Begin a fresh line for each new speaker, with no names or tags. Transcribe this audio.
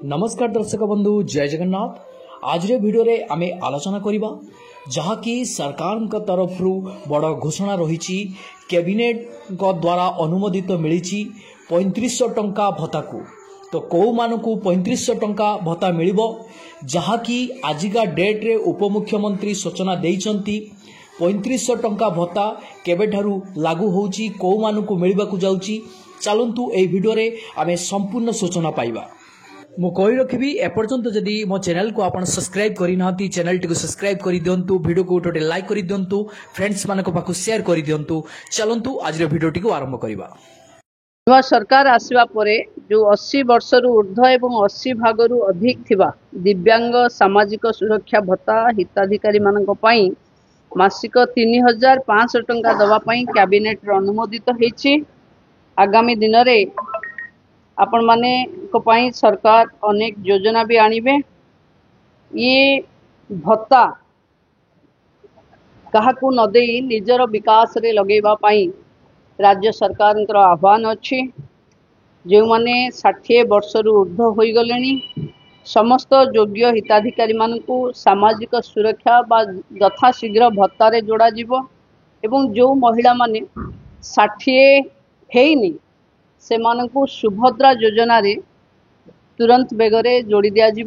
नमस्कार दर्शक बंधु जय जगन्नाथ। आज वीडियो रे आमे आलोचना करिबा जहाँकि सरकार तरफ बड़ घोषणा रही कैबिनेट द्वारा अनुमोदित मिली 3500 टंका भत्ता को। तो कौ मानकु 3500 टंका भत्ता मिलिबो जहाँकि आजिका डेट रे उपमुख्यमंत्री सूचना देइचंती 3500 टंका भत्ता केबेठारु लागू होउची कौ मानकु मिलिबाकु जाउची। चलंतु ए वीडियो रे आमे संपूर्ण सूचना पाइबा। मु कही रखी एपर्यंत जदि मो चैनल को आपण सब्सक्राइब करना चैनल टी सब्सक्राइब कर दिंतु, वीडियो को गोटे लाइक कर दिंतु, फ्रेंड्स मान पाक शेयर कर दिंतु। चलंतु आज वीडियो टी आरंभ करबा।
नवा सरकार आसीबा परे जो 80 वर्ष रु ऊर्ध्व एवं 80 भागरु अधिक थिबा दिव्यांग सामाजिक सुरक्षा भत्ता हिताधिकारी मानक पई मासिक 3500 टंका दवा पई कैबिनेट अनुमोदित हेछि। आगामी दिन रे आपण माने को पई सरकार अनेक योजना भी आनिबे। ये भत्ता काहाकू न देई निजर विकास रे लगेबा पई राज्य सरकार आह्वान अच्छी। जो माने 60 वर्ष रु ऊर्ध्व हो गलेनी समस्त योग्य हिताधिकारी मानकू सामाजिक सुरक्षा बा यथाशीघ्र भत्ता रे जोड़ा जीवो एवं जो महिला माने 60 हेनी से मानकू सुभद्रा योजना रे तुरंत बेगरे जोड़ी दिया जीवो।